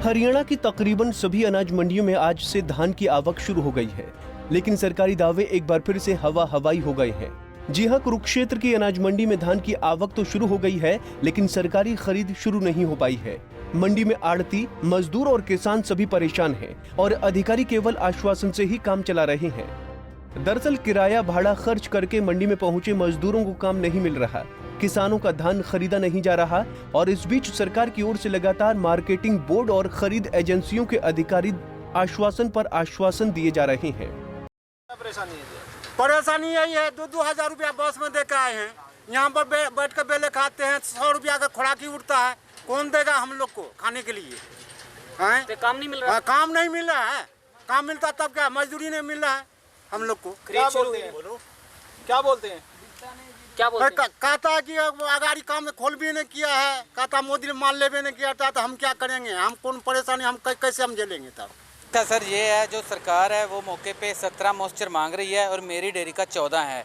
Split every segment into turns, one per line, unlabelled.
हरियाणा की तकरीबन सभी अनाज मंडियों में आज से धान की आवक शुरू हो गई है, लेकिन सरकारी दावे एक बार फिर से हवा हवाई हो गए हैं। जी हां, कुरुक्षेत्र की अनाज मंडी में धान की आवक तो शुरू हो गई है, लेकिन सरकारी खरीद शुरू नहीं हो पाई है। मंडी में आड़ती, मजदूर और किसान सभी परेशान हैं और अधिकारी केवल आश्वासन से ही काम चला रहे हैं। दरअसल किराया भाड़ा खर्च करके मंडी में पहुंचे मजदूरों को काम नहीं मिल रहा, किसानों का धान खरीदा नहीं जा रहा और इस बीच सरकार की ओर से लगातार मार्केटिंग बोर्ड और खरीद एजेंसियों के अधिकारी आश्वासन पर आश्वासन दिए जा रहे हैं।
परेशानी यही है, 2-2 हजार रुपया बस में दे के आए हैं, यहाँ पर बैठ कर बेले खाते हैं, 100 रुपया का खुराकी उठता है, कौन देगा हम लोग को खाने के लिए?
तो काम नहीं मिल रहा है।
काम नहीं मिल रहा है, काम मिलता तब क्या, मजदूरी नहीं मिल रहा है हम लोग को।
क्या बोलते हैं?
क्या बोलते हैं?
कहता है कि अगाड़ी काम खोल भी नहीं किया है, कहता मोदी ने माल लेवे नहीं किया था, तो हम क्या करेंगे, हम कौन परेशानी, हम कैसे हम झेलेंगे तब?
सर ये है, जो सरकार है वो मौके पे 17 मॉइस्चर मांग रही है और मेरी डेयरी का 14 है,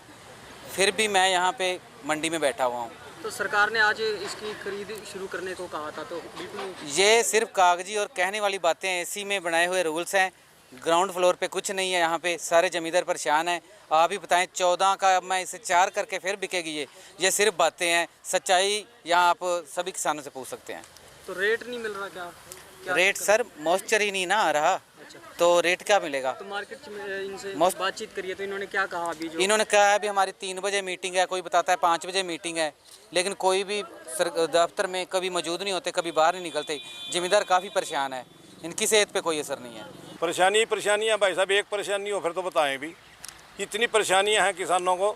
फिर भी मैं यहाँ पे मंडी में बैठा हुआ हूँ।
तो सरकार ने आज इसकी खरीद शुरू करने को कहा था, तो बिल्कुल
ये सिर्फ कागजी और कहने वाली बातें हैं, इसी में बनाए हुए रूल्स हैं। ग्राउंड फ्लोर पे कुछ नहीं है, यहाँ पे सारे जमींदार परेशान हैं। आप ही बताएं, 14 का अब मैं इसे 4 करके फिर बिकेगी ये सिर्फ बातें हैं। सच्चाई यहाँ आप सभी किसानों से पूछ सकते हैं।
तो रेट नहीं मिल रहा क्या?
रेट सर मॉइस्चर ही नहीं ना आ रहा।
अच्छा।
तो रेट क्या मिलेगा?
तो मार्केट में इनसे बातचीत करिए, तो इन्होंने क्या कहा अभी?
इन्होंने कहा है अभी हमारी 3 बजे मीटिंग है, कोई बताता है 5 बजे मीटिंग है, लेकिन कोई भी दफ्तर में कभी मौजूद नहीं होते, कभी बाहर नहीं निकलते। जिम्मेदार काफ़ी परेशान है, इनकी सेहत पे कोई असर नहीं है।
परेशानियाँ भाई साहब, एक परेशानी हो फिर तो बताएं भी, इतनी परेशानियाँ हैं किसानों को।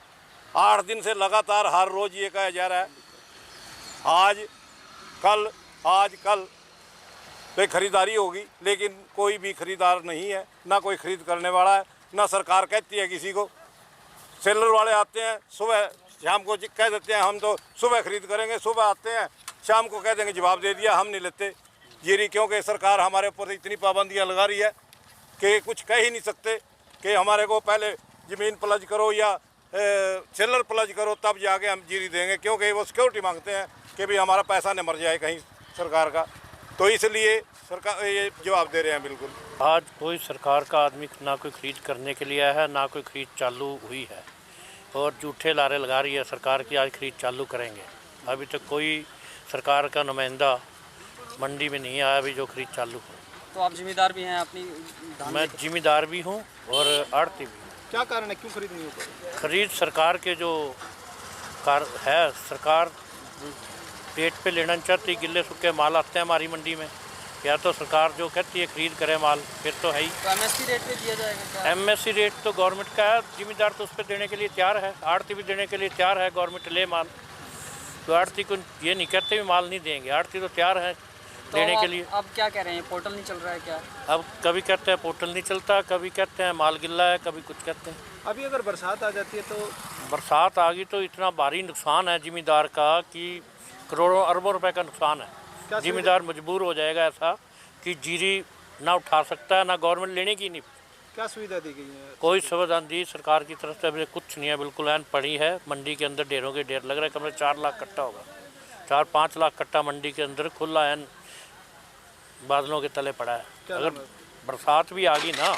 8 दिन से लगातार हर रोज़ ये कहा जा रहा है आज कल पे खरीदारी होगी, लेकिन कोई भी खरीदार नहीं है, ना कोई खरीद करने वाला है, ना सरकार कहती है किसी को। सेलर वाले आते हैं सुबह, शाम को कह देते हैं हम तो सुबह खरीद करेंगे, सुबह आते हैं शाम को कह देंगे जवाब दे दिया, हम नहीं लेते जीरी, क्योंकि सरकार हमारे ऊपर इतनी पाबंदियां लगा रही है कि कुछ कह ही नहीं सकते कि हमारे को पहले ज़मीन प्लज करो या सेलर प्लज करो तब जाके हम जीरी देंगे, क्योंकि वो सिक्योरिटी मांगते हैं कि भाई हमारा पैसा न मर जाए कहीं सरकार का। तो इसलिए सरकार ये जवाब दे रहे हैं। बिल्कुल
आज कोई सरकार का आदमी ना कोई खरीद करने के लिए आया है, ना कोई खरीद चालू हुई है और झूठे लारे लगा रही है सरकार की आज खरीद चालू करेंगे। अभी तक कोई सरकार का नुमाइंदा मंडी में नहीं आया अभी जो खरीद चालू हो।
तो आप जिम्मेदार भी हैं अपनी?
मैं जिम्मेदार भी हूँ और आड़ती भी।
क्या कारण है, क्यों खरीद नहीं हो पा?
खरीद सरकार के जो है, सरकार पेट पे लेना चाहती, गिल्ले सूखे माल आते हैं हमारी मंडी में, या तो सरकार जो कहती है खरीद करे माल, फिर तो है ही।
तो एमएसपी रेट पे दिया जाएगा?
एमएसपी रेट तो गवर्नमेंट का है, जिम्मेदार तो उस पर देने के लिए तैयार है, आड़ती भी देने के लिए तैयार है, गवर्नमेंट ले माल। तो आड़ती को ये नहीं कहते भी माल नहीं देंगे, आड़ती तो तैयार है देने के लिए।
अब क्या कह रहे हैं, पोर्टल नहीं चल रहा है क्या?
अब कभी कहते हैं पोर्टल नहीं चलता, कभी कहते हैं माल गिल्ला है, कभी कुछ कहते हैं।
अभी अगर बरसात आ जाती है तो?
बरसात आ गई तो इतना भारी नुकसान है जिम्मेदार का कि करोड़ों अरबों रुपए का नुकसान है। जिम्मेदार मजबूर हो जाएगा ऐसा कि जीरी ना उठा सकता है, ना गवर्नमेंट लेने की नहीं।
क्या सुविधा दी गई है?
कोई सुविधा दी सरकार की तरफ से अभी कुछ नहीं है, बिल्कुल ऐन पड़ी है। मंडी के अंदर ढेरों के ढेर लग रहा है, कम से 4 लाख कट्टा होगा, 4-5 लाख कट्टा मंडी के अंदर खुला ऐन बादलों के तले पड़ा है। अगर बरसात भी आ गई ना,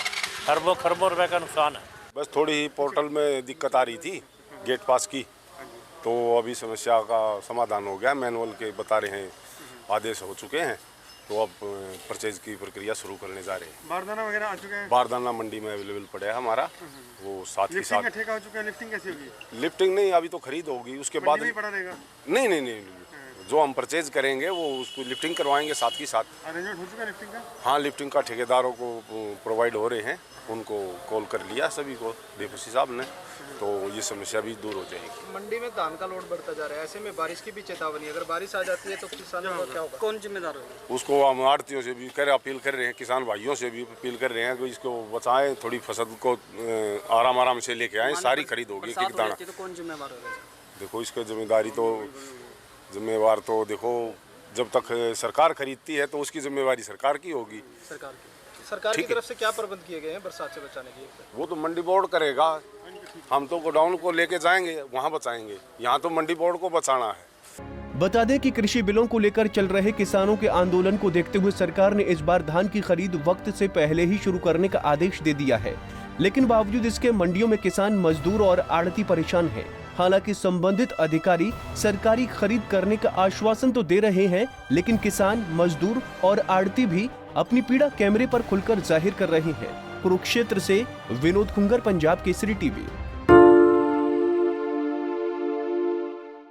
खरबों खरबों रुपए का नुकसान है।
बस थोड़ी ही पोर्टल में दिक्कत आ रही थी गेट पास की, तो अभी समस्या का समाधान हो गया। मैनुअल के बता रहे हैं आदेश हो चुके हैं, तो अब परचेज की प्रक्रिया शुरू करने जा रहे हैं।
बारदाना वगैरह आ चुके हैं?
बारदाना मंडी में अवेलेबल पड़ा है हमारा, वो साथ ही साथ।
ठेका हो चुका है, लिफ्टिंग कैसी होगी?
लिफ्टिंग नहीं, अभी तो खरीद होगी, उसके बाद नहीं, जो हम परचेज करेंगे वो उसको लिफ्टिंग करवाएंगे साथ ही साथ।
अरेंजमेंट हो चुका है लिफ्टिंग का?
हाँ, लिफ्टिंग का ठेकेदारों को प्रोवाइड हो रहे हैं, उनको कॉल कर लिया सभी को डीएफसी साहब ने, तो ये समस्या भी दूर हो जाएगी।
मंडी में धान का लोड बढ़ता जा रहा है, ऐसे में बारिश की भी चेतावनी, अगर बारिश आ जाती है तो किसानों का क्या होगा?
कौन जिम्मेदार होगा?
उसको हम आड़तियों से भी अपील कर रहे हैं, किसान भाइयों से भी अपील कर रहे हैं कि इसको बचाएं, थोड़ी फसल को आराम से लेके आएं, सारी खरीद होगी।
तो कौन जिम्मेदार होगा? देखो,
इसका जिम्मेवार तो देखो, जब तक सरकार खरीदती है तो उसकी जिम्मेवारी सरकार की होगी।
सरकार की तरफ से क्या प्रबंध किए गए हैं बरसात से बचाने के लिए?
वो तो मंडी बोर्ड करेगा, हम तो गोडाउन को लेके जाएंगे, वहाँ बचाएंगे, यहाँ तो मंडी बोर्ड को बचाना है।
बता दें कि कृषि बिलों को लेकर चल रहे किसानों के आंदोलन को देखते हुए सरकार ने इस बार धान की खरीद वक्त से पहले ही शुरू करने का आदेश दे दिया है, लेकिन बावजूद इसके मंडियों में किसान, मजदूर और आड़ती परेशान हैं। हालांकि संबंधित अधिकारी सरकारी खरीद करने का आश्वासन तो दे रहे हैं, लेकिन किसान, मजदूर और आड़ती भी अपनी पीड़ा कैमरे पर खुलकर जाहिर कर रहे हैं। कुरुक्षेत्र से विनोद कुंगर, पंजाब केसरी टीवी।